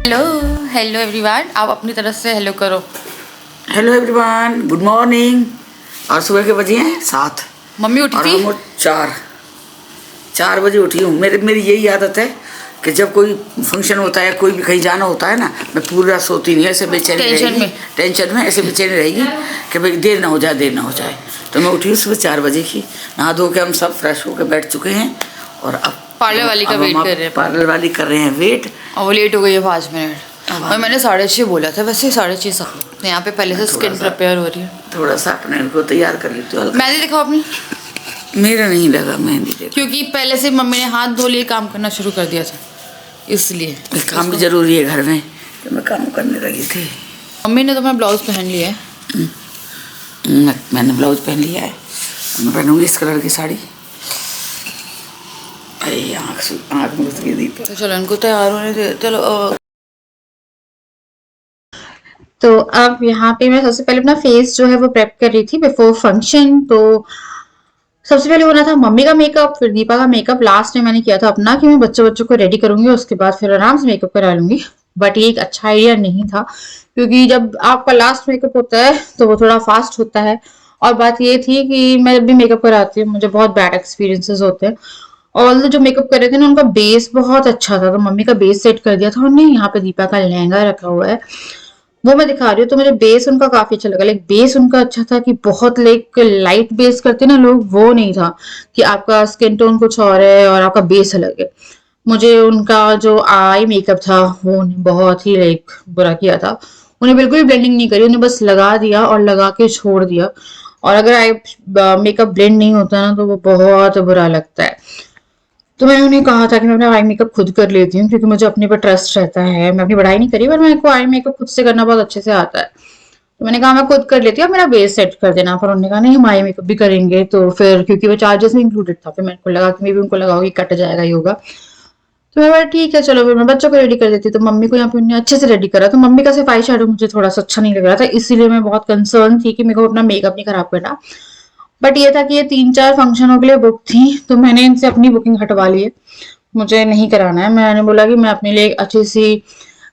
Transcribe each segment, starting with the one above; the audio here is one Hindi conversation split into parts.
हेलो हेलो एवरीवन, आप अपनी तरफ से हेलो करो। Hello everyone, good morning. और सुबह के बजे हैं 7। मम्मी उठी और थी? हम 4 बजे उठी हूँ। मेरी यही आदत है कि जब कोई फंक्शन होता है, कोई भी कहीं जाना होता है ना, मैं पूरा सोती नहीं, ऐसे बेचैनी रहेगी, टेंशन में ऐसे बेचैनी रहेगी कि भाई देर ना हो जाए। तो मैं उठी हूँ सुबह 4 बजे की। नहा धो के हम सब फ्रेश होकर बैठ चुके हैं और अब पार्लर वाली का वेट कर रहे हैं। पार्लर वाली कर रहे हैं वेट, और वो लेट हो गई है 5 मिनट। और मैंने 6:30 बोला था, वैसे 6:30 सब यहाँ पे पहले से स्किन प्रिपेयर हो रही है। थोड़ा सा अपने को तैयार कर लेती हूँ। मेहंदी दिखाओ अपनी। मेरा नहीं लगा मेहंदी देखो, क्योंकि पहले से मम्मी ने हाथ धो लिए, काम करना शुरू कर दिया था, इसलिए काम भी जरूरी है घर में, तो मैं काम करने लगी थी। मम्मी ने तो अपना ब्लाउज पहन लिया है। मैंने ब्लाउज पहन लिया है, मैं पहनूंगी इस कलर की साड़ी। अरे आँख में घुस गई दीपक। तो चलो इनको तैयार होने दे। चलो तो अब यहाँ पे मैं सबसे पहले अपना फेस जो है वो प्रेप कर रही थी बिफोर फंक्शन। तो सबसे पहले होना था मम्मी का मेकअप, फिर दीपा का मेकअप। लास्ट में मैंने किया था अपना कि मैं बच्चों को रेडी करूंगी, उसके बाद फिर आराम से मेकअप करा लूंगी। बट ये एक अच्छा आइडिया नहीं था, क्योंकि जब आपका लास्ट मेकअप होता है तो वो थोड़ा फास्ट होता है। और बात ये थी कि मैं जब भी मेकअप कराती हूँ मुझे बहुत बैड एक्सपीरियंसेस होते हैं। और जो मेकअप कर रहे थे ना उनका बेस बहुत अच्छा था, तो मम्मी का बेस सेट कर दिया था उन्होंने। यहाँ पे दीपा का लहंगा रखा हुआ है, वो मैं दिखा रही हूँ। तो मुझे बेस उनका काफी अच्छा लगा। लाइक बेस उनका अच्छा था कि बहुत लाइक लाइट बेस करते ना लोग, वो नहीं था कि आपका स्किन टोन कुछ और है और आपका बेस अलग है। मुझे उनका जो आई मेकअप था वो बहुत ही लाइक बुरा किया था। उन्हें बिल्कुल ब्लेंडिंग नहीं करी, उन्हें बस लगा दिया और लगा के छोड़ दिया। और अगर आई मेकअप ब्लेंड नहीं होता ना तो वो बहुत बुरा लगता है। तो मैंने उन्हें कहा था कि मैं अपना आई मेकअप खुद कर लेती हूँ, क्योंकि मुझे अपने पर ट्रस्ट रहता है। मैं अपनी पढ़ाई नहीं करी पर मेरे को आई मेकअप खुद से करना बहुत अच्छे से आता है। तो मैंने कहा मैं खुद कर लेती हूँ, मेरा बेस सेट कर देना। पर उन्होंने कहा नहीं, हम आई मेकअप भी करेंगे। तो फिर क्योंकि वो चार्जेस में इंक्लूडेड था, फिर मेरे को लगा कि मैं भी उनको लगाओगी, कट जाएगा योगा। तो मैं बोला ठीक है चलो, फिर मैं बच्चों को रेडी कर देती। तो मम्मी को यहाँ पे उन्होंने अच्छे से रेडी करा। तो मम्मी का सिर्फ आई शेडो मुझे थोड़ा सा अच्छा नहीं लग रहा था, इसीलिए मैं बहुत कंसर्न थी कि मेरे को अपना मेकअप नहीं खराब करना। बट ये था कि ये 3-4 फंक्शनों के लिए बुक थी, तो मैंने इनसे अपनी बुकिंग हटवा ली है। मुझे नहीं कराना है। मैंने बोला कि मैं अपने लिए एक अच्छी सी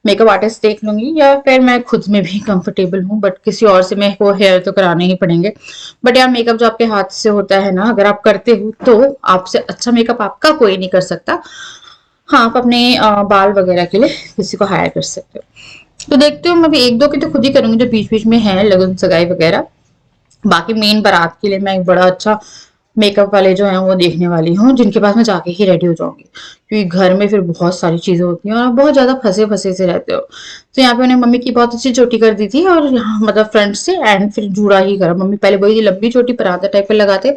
मेकअप आर्टिस्ट देख लूंगी, या फिर मैं खुद में भी कंफर्टेबल हूँ, बट किसी और से मेरे को हेयर तो कराने ही पड़ेंगे। बट यार मेकअप जो आपके हाथ से होता है ना, अगर आप करते हो तो आपसे अच्छा मेकअप आपका कोई नहीं कर सकता। हाँ, आप अपने बाल वगैरह के लिए किसी को हायर कर सकते हो। तो देखते हो, मैं भी 1-2 की तो खुद ही करूंगी जो बीच बीच में है, लगन सगाई वगैरह। बाकी मेन बारात के लिए मैं एक बड़ा अच्छा मेकअप वाले जो हैं वो देखने वाली हूँ, जिनके पास मैं जाके ही रेडी हो जाऊंगी। क्योंकि घर में फिर बहुत सारी चीजें होती हैं और आप बहुत ज्यादा फंसे फंसे से रहते हो। तो यहाँ पे उन्हें मम्मी की बहुत अच्छी चोटी कर दी थी, और यहाँ मतलब फ्रंट से एंड फिर जूड़ा ही करा। मम्मी पहले वही लंबी चोटी परांठा टाइप पे लगाते,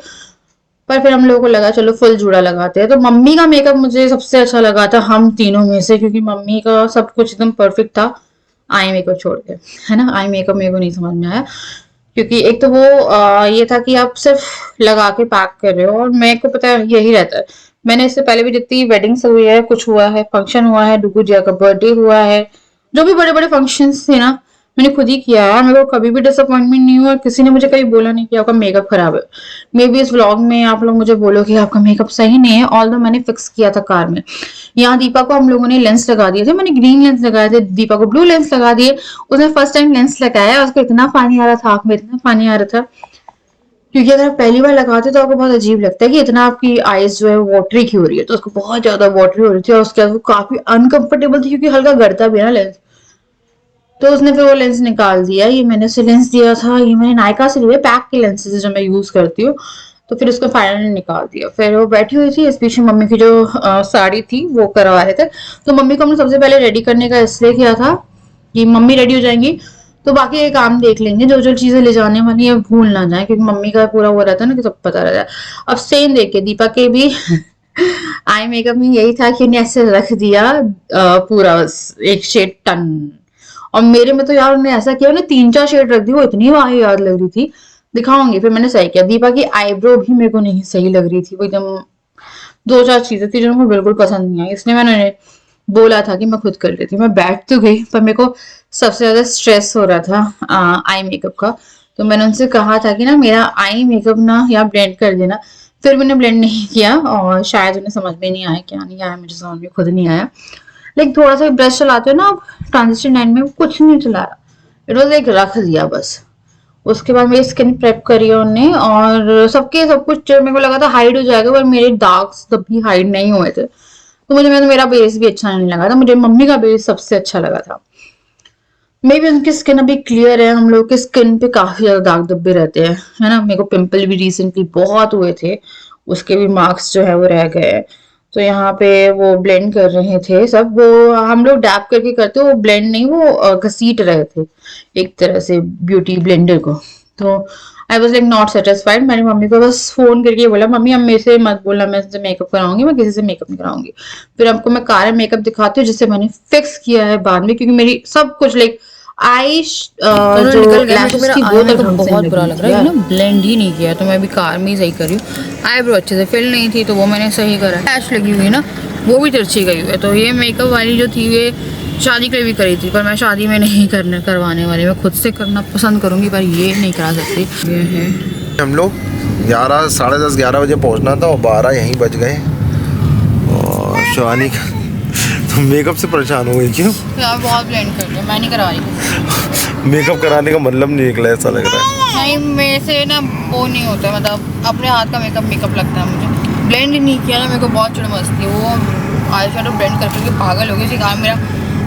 पर फिर हम लोगों को लगा चलो फुल जूड़ा लगाते हैं। तो मम्मी का मेकअप मुझे सबसे अच्छा लगा था हम तीनों में से, क्योंकि मम्मी का सब कुछ एकदम परफेक्ट था आई मेकअप छोड़ के, है ना। आई मेकअप मेरे को नहीं समझ में आया, क्योंकि एक तो वो ये था कि आप सिर्फ लगा के पैक कर रहे हो, और मेरे को पता है यही रहता है। मैंने इससे पहले भी जितनी वेडिंग्स हुई है, कुछ हुआ है, फंक्शन हुआ है, डुगू जिया का बर्थडे हुआ है, जो भी बड़े बड़े फंक्शंस थे ना, मैंने खुद ही किया है। मेरे को कभी भी डिसअपॉइंटमेंट नहीं हुआ, किसी ने मुझे कभी बोला नहीं कि आपका मेकअप खराब है। मे बी इस व्लॉग में आप लोग मुझे बोलो कि आपका मेकअप सही नहीं है, ऑल दो मैंने फिक्स किया था कार में। यहाँ दीपा को हम लोगों ने लेंस लगा दिए थे, मैंने ग्रीन लेंस लगाए थे, दीपा को ब्लू लेंस लगा दिए। उसने फर्स्ट टाइम लेंस लगाया, उसको इतना पानी आ रहा था, आंख में इतना पानी आ रहा था। क्योंकि अगर आप पहली बार लगाते तो आपको बहुत अजीब लगता है कि इतना आपकी आईज जो है वाटरी क्यों हो रही है। तो उसको बहुत ज्यादा वाटरी हो रही थी, और उसके बाद वो काफी अनकंफर्टेबल थी, क्योंकि हल्का गड़ता भी है ना लेंस। तो उसने फिर वो लेंस निकाल दिया। ये मैंने उसे लेंस दिया था, ये मैंने नायका से लिए पैक के लेंसेज जो मैं यूज करती हूँ। तो फिर उसको फाइनली निकाल दिया। फिर वो बैठी हुई थी, इस बीच में मम्मी की जो साड़ी थी वो करवा रहे थे। तो मम्मी को हमने सबसे पहले रेडी करने का इसलिए किया था कि मम्मी रेडी हो जाएंगी तो बाकी ये काम देख लेंगे, जो जो चीजें ले जाने वाली है भूल ना जाए, क्योंकि मम्मी का पूरा वो रहता है ना कि सब पता रहता है। अब सेम देख के दीपा के भी आई मेकअप में यही था कि उन्हें ऐसे रख दिया पूरा एक शेड टन। और मेरे में तो यार उन्होंने ऐसा किया, उन्हें 3-4 शेड रख दी, वो इतनी वाही याद लग रही थी। दिखाऊंगी, फिर मैंने सही किया। दीपा की आईब्रो भी मेरे को नहीं सही लग रही थी, वो एकदम 2-4 चीजें थी जो मुझे बिल्कुल पसंद नहीं आई, इसलिए मैंने उन्हें बोला था कि मैं खुद कर लेती हूँ। मैं बैठ तो गई, पर मेरे को सबसे ज्यादा स्ट्रेस हो रहा था आई मेकअप का। तो मैंने उनसे कहा था कि ना मेरा आई मेकअप ना या ब्लेंड कर देना। फिर मैंने ब्लेंड नहीं किया, और शायद उन्हें समझ में नहीं आया, क्या नहीं आया मुझे समझ में खुद नहीं आया। लाइक थोड़ा सा ब्रश चलाते हो ना आप ट्रांजिशन लाइन में, कुछ नहीं चलाया, इट वाज लाइक रख दिया बस। उसके बाद मेरी स्किन प्रेप करी है उन्होंने, और सबके सब कुछ मेरे को लगा था हाइड हो जाएगा, पर मेरे डार्क्स तब भी हाइड नहीं हुए थे। तो मेरा बेस भी अच्छा नहीं लगा था, मुझे मम्मी का बेस सबसे अच्छा लगा था। मे भी उनकी स्किन अभी क्लियर है, हम लोग की स्किन पे काफी ज्यादा दाग धब्बे रहते हैं, है ना। मेरे को पिंपल भी रिसेंटली बहुत हुए थे, उसके भी मार्क्स जो है वो रह गए। तो यहाँ पे वो ब्लेंड कर रहे थे सब, वो हम लोग डैप करके करते, वो ब्लेंड नहीं, वो घसीट रहे थे एक तरह से ब्यूटी ब्लेंडर को। तो I was like not satisfied. मैंने मम्मी को बस फोन करके बोला, मम्मी अब मेरे से मत बोलना मैं इससे मेकअप कराऊंगी, मैं किसी से मेकअप नहीं कराऊंगी। फिर आपको मैं कार मेकअप दिखाती हूँ जिससे मैंने फिक्स किया है बाद में, क्योंकि मेरी सब कुछ लाइक आई जो निकल गया। लैशेस मेरा थी आई वो में तक तो ढंग से बहुत नहीं बुरा लगी लग थी रहा है यार। ना, ब्लेंड ही नहीं किया, तो मैं अभी कार में ही सही कर रही हूँ। आईब्रो अच्छे से फिल नहीं थी तो वो मैंने सही करा। लैश लगी हुई ना, वो भी तिरछी गई हुई है। तो ये मेकअप वाली जो थी ये शादी के लिए भी करी थी, पर मैं शादी में नहीं करवाने वाली, मैं खुद से करना पसंद करूँगी, पर ये नहीं करा सकती। ये है हम लोग 11 साढ़े 10 11 बजे पहुंचना था और 12 यहीं बज गए। और शिवानी तो मेकअप से परेशान हो गई क्यों? यार बहुत ब्लेंड कर दिया, मैं नहीं करवा रही। मेकअप कराने का मतलब नहीं निकला, ऐसा लग रहा है। नहीं, मेरे से ना वो नहीं होता, मतलब अपने हाथ का मेकअप लगता है मुझे। ब्लेंड ही नहीं किया ना, मेरे को बहुत चिड़ मचती है। वो आई शेडो ब्लेंड करके पागल हो गई थी काम मेरा।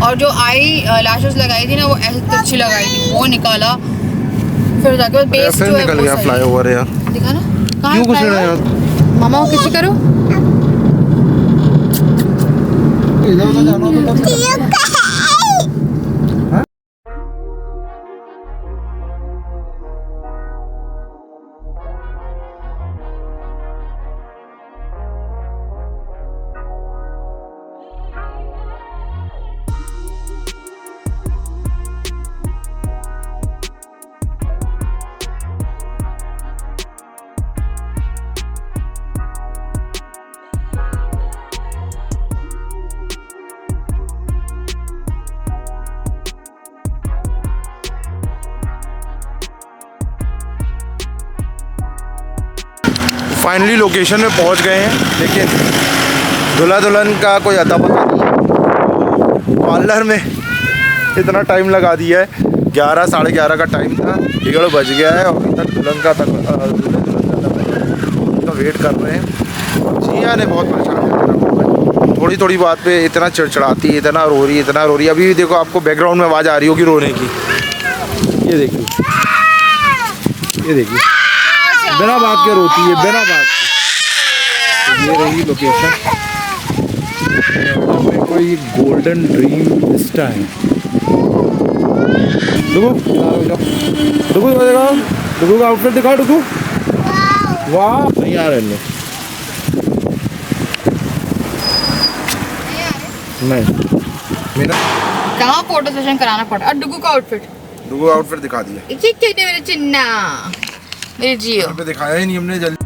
और जो आई लैशेस लगाई थी ना, वो ऐसे तिरछी लगाई थी, वो निकाला। फिर जाके बेस जो है निकल गया फ्लाईओवर यार। दिखा ना क्यों कुछ नहीं यार? मामा को किसी करो। फाइनली लोकेशन में पहुंच गए हैं, लेकिन दूल्हा दुल्हन का कोई अता पता नहीं। पार्लर में इतना टाइम लगा दिया है, 11 साढ़े 11 का टाइम था, 1:30 बज गया है और अभी तक दुल्हन का वेट कर रहे हैं। जिया ने बहुत परेशान किया, थोड़ी थोड़ी बात पे इतना चिड़चिड़ाती है, इतना रो रही है। अभी भी देखो, आपको बैकग्राउंड में आवाज़ आ रही होगी रोने की। ये देखिए, बिना बात के रोती है, बिना बात के। ये रही लोकेशन, कोई गोल्डन ड्रीम विस्टा है। डुगू का आउटफिट दिखा, डुगू। वाह, नहीं आ रहे नहीं। कहाँ फोटो सेशन कराना पड़ा। और डुगू का आउटफिट दिखा दिया, मेरे चिन्ना, मेरे जियो पे दिखाया ही नहीं हमने जल्दी।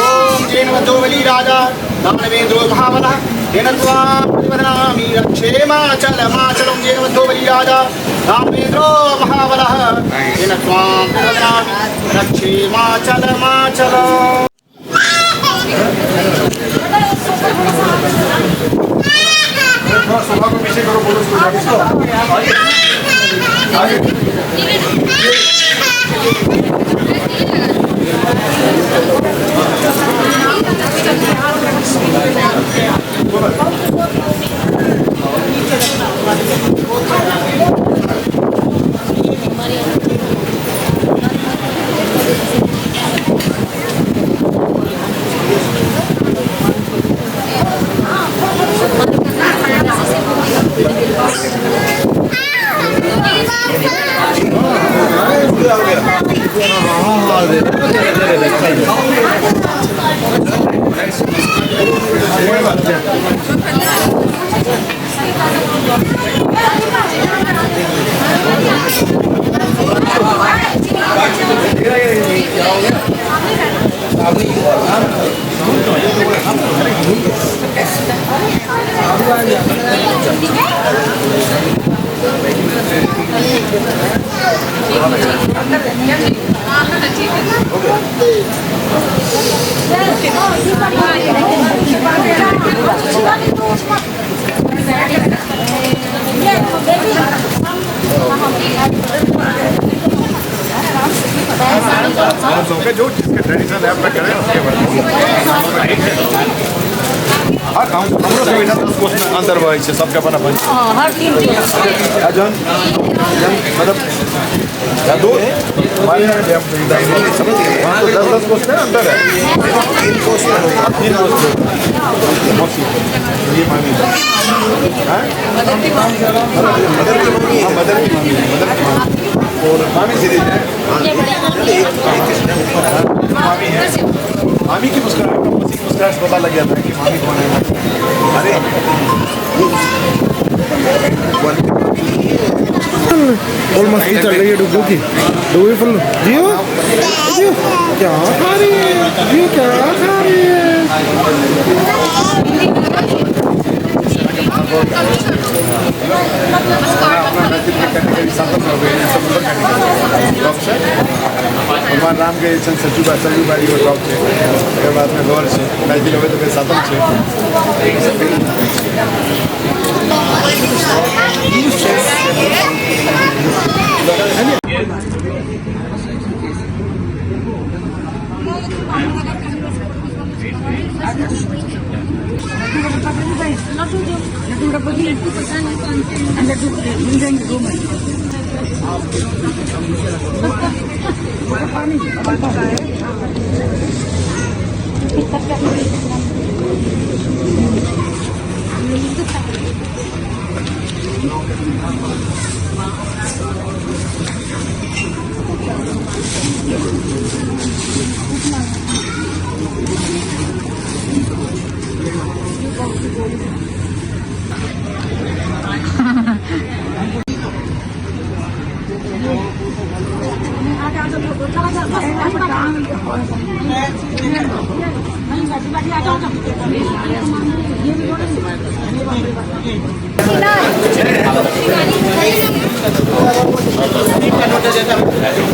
ओम जैन वधो बलि राजा दानवेंद्रो महाबलः तेन त्वां प्रतिपदनामि रक्षेमाचलमाचलं जैन वधो बलि राजा दानवेंद्रो महाबलः तेन त्वां प्रतिपदनामि रक्षेमाचलमाचलम्। को पीछे करो, बोलो जो जिसके ट्रेडिशनल है अपना करें उसके बाद हम लोग से बिना अंदर भाई से सबका अपना भाई जन मतलब या दो हमारे यहाँ वहाँ तो 10 क्वेश्चन अंदर है 3 क्वेश्चन ये मामी मदर की मामी और मामी सीरीज है मामी है मामी की मुस्कुराहट उसी की मुस्कुराहट से पता लग जाता है कि मामी कौन है। अरे फुल मस्ती चल रही है डुगू की। डुगू फुल जियो जियो क्या खा रही है, जियो क्या खा रही है। ભગવાન રામ કે છે સચુબાઈ ટોપ છે એ વાતને ગૌર છે નાઈથી હવે તો કે સાતમ છે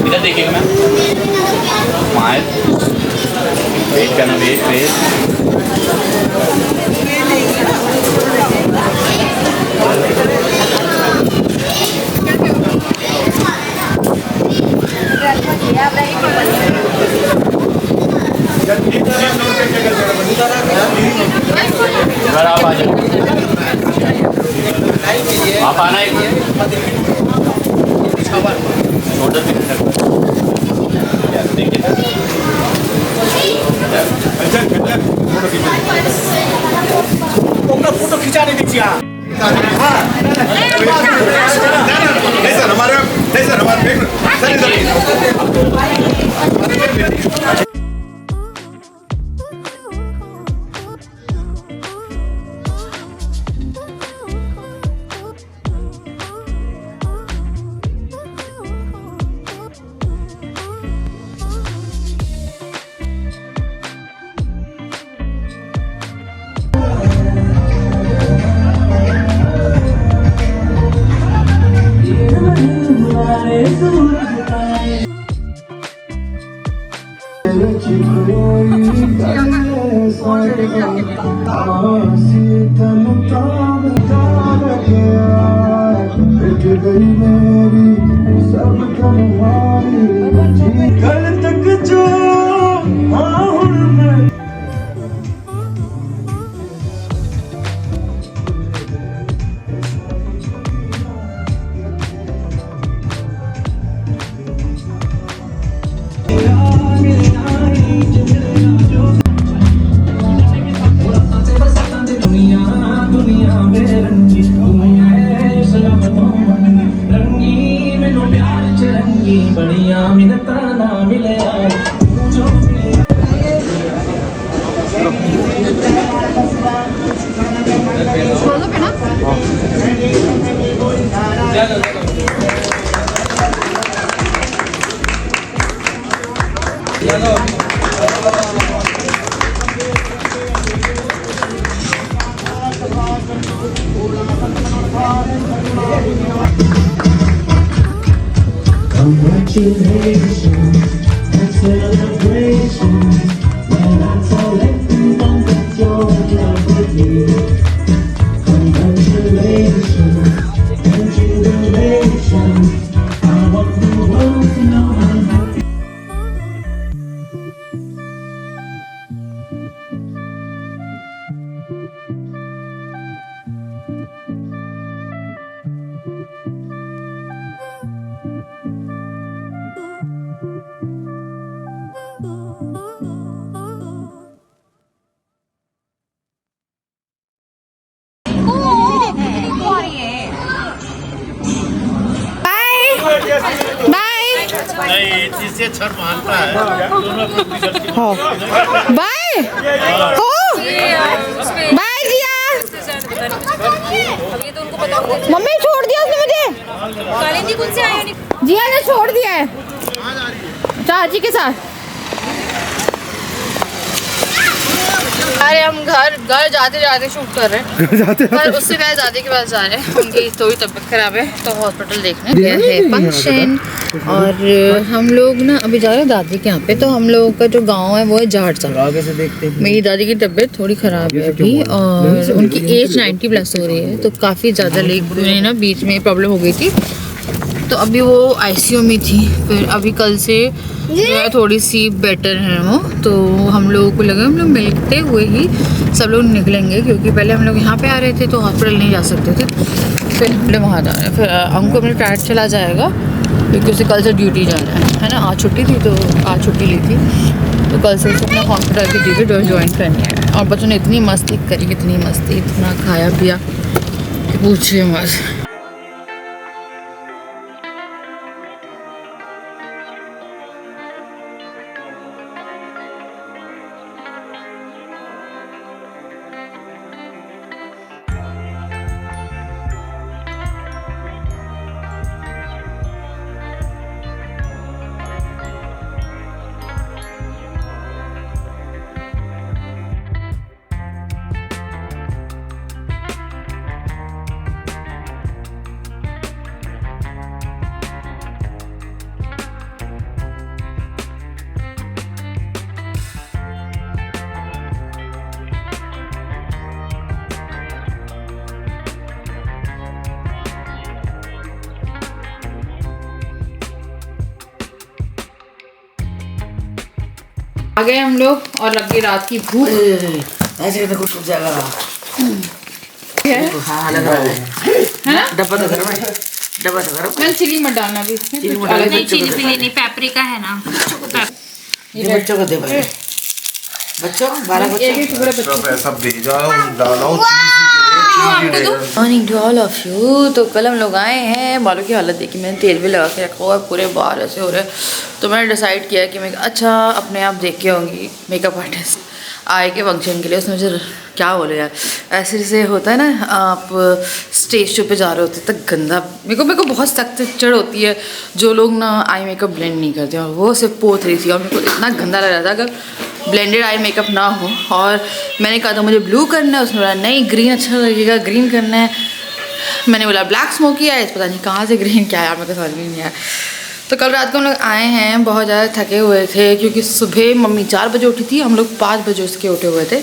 इधर देखिएगा मैम, स्माइल, वेट करना, वेट घर आप आ जाओ, आप आना एक छोटा फोटो खिंचा नहीं दीजिए सर हमारे दुनिया में रंगी बाय हो बाय जिया। मम्मी छोड़ दिया उसने मुझे, जिया ने छोड़ दिया है चाची के साथ। अरे हम घर जाते जाते शूट कर रहे हैं, पर उससे पहले दादी के पास जा रहे हैं, उनकी थोड़ी तबीयत खराब है तो हॉस्पिटल देखने गया है फंक्शन। और हम लोग ना अभी जा रहे हैं दादी के यहाँ पे। तो हम लोगों का जो गांव है वो है जाट। मेरी दादी की तबीयत थोड़ी ख़राब है अभी और उनकी एज 90+ हो रही है, तो काफ़ी ज़्यादा लेग में ना बीच में प्रॉब्लम हो गई थी, तो अभी वो ICU में थी। फिर अभी कल से जो है थोड़ी सी बेटर है वो, तो हम लोगों को लगा हम लोग मिलते हुए ही सब लोग निकलेंगे, क्योंकि पहले हम लोग यहाँ पे आ रहे थे तो हॉस्पिटल नहीं जा सकते थे, फिर हम लोग वहाँ जा रहे हैं। फिर हमको अपने फ्लैट चला जाएगा क्योंकि उसे कल से ड्यूटी जाना है ना। आज छुट्टी थी तो आज छुट्टी ली थी, तो कल से अपना हॉस्पिटल की ड्यूटी ज्वाइन करनी है। और बच्चों ने इतनी मस्ती करी, इतनी मस्ती, इतना खाया पिया कि पूछिए मत। आ गए हम लोग और लग गई रात की भूख। ऐसे तो कुछ हो जाएगा। हाँ लग रहा है ना। डब्बा तो गरम है, डब्बा तो गरम। मैंने चिली मत डालना भी इसमें, चिली मत डालना, नहीं चिली पिली नहीं, पेपरिका है ना। ये बच्चों को दे भाई, बच्चों 12 बच्चों सब भेजा डाला morning to all of you. तो कल हम लोग आए हैं, बालों की हालत देखी, मैंने तेल भी लगा के रखा हुआ है, पूरे बाल ऐसे हो रहे हैं। तो मैंने डिसाइड किया कि मैं अच्छा अपने आप देख के आऊँगी मेकअप आर्टिस्ट आए के फंक्शन के लिए। उसने मुझे क्या बोले यार, ऐसे जैसे होता है ना आप स्टेज शो पे जा रहे होते तक गंदा, मेरे को बहुत सख्त चढ़ होती है जो लोग ना आई मेकअप ब्लेंड नहीं करते, और वो सिर्फ पोत रही थी और मेरे को इतना गंदा लग रहा था अगर ब्लेंडेड आई मेकअप ना हो। और मैंने कहा था मुझे ब्लू करना है, उसने बोला नहीं ग्रीन अच्छा लगेगा, ग्रीन करना है। मैंने बोला ब्लैक स्मोकी आया, पता नहीं कहाँ से ग्रीन क्या आया, मेरे को समझ में नहीं आया। तो कल रात को हम लोग आए हैं, बहुत ज़्यादा थके हुए थे क्योंकि सुबह मम्मी 4 बजे उठी थी, हम लोग 5 बजे उसके उठे हुए थे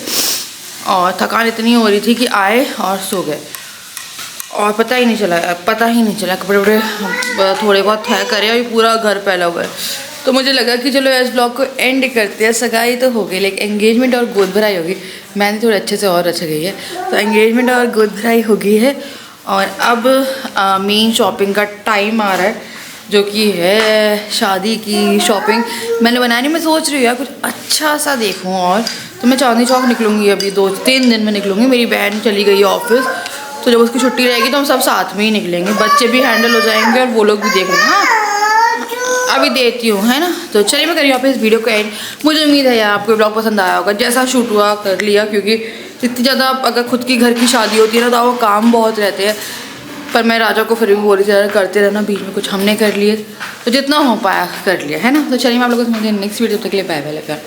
और थकान इतनी हो रही थी कि आए और सो गए और पता ही नहीं चला कपड़े वपड़े थोड़े बहुत तय करे और पूरा घर फैला हुआ है। तो मुझे लगा कि चलो इस ब्लॉग को एंड करते हैं। सगाई तो हो गई लेकिन एंगेजमेंट और गोद भराई होगी, मैंने थोड़े अच्छे से और अच्छा गई है। तो एंगेजमेंट और गोद भराई हो गई है और अब मेन शॉपिंग का टाइम आ रहा है जो कि है शादी की शॉपिंग। मैंने बनानी, मैं सोच रही हूँ यार कुछ अच्छा सा देखूँ, और तो मैं चांदनी चौक निकलूँगी अभी 2-3 दिन में निकलूँगी। मेरी बहन चली गई है ऑफिस, तो जब उसकी छुट्टी रहेगी तो हम सब साथ में ही निकलेंगे, बच्चे भी हैंडल हो जाएंगे और वो लोग भी देख लेंगे। हाँ अभी देती हूँ, है ना। तो चलिए मैं करी यहाँ पे इस वीडियो को एंड। मुझे उम्मीद है यार आपको ब्लॉग पसंद आया होगा। जैसा शूट हुआ कर लिया, क्योंकि इतनी ज़्यादा अगर खुद की घर की शादी होती है ना तो वो काम बहुत रहते हैं। पर मैं राजा को फिर भी बोल रही थी करते रहना, बीच में कुछ हमने कर लिए तो जितना हो पाया कर लिया, है ना। तो चलिए मैं आप लोगों से मिलते हैं नेक्स्ट वीडियो, तक के लिए बाय बाय।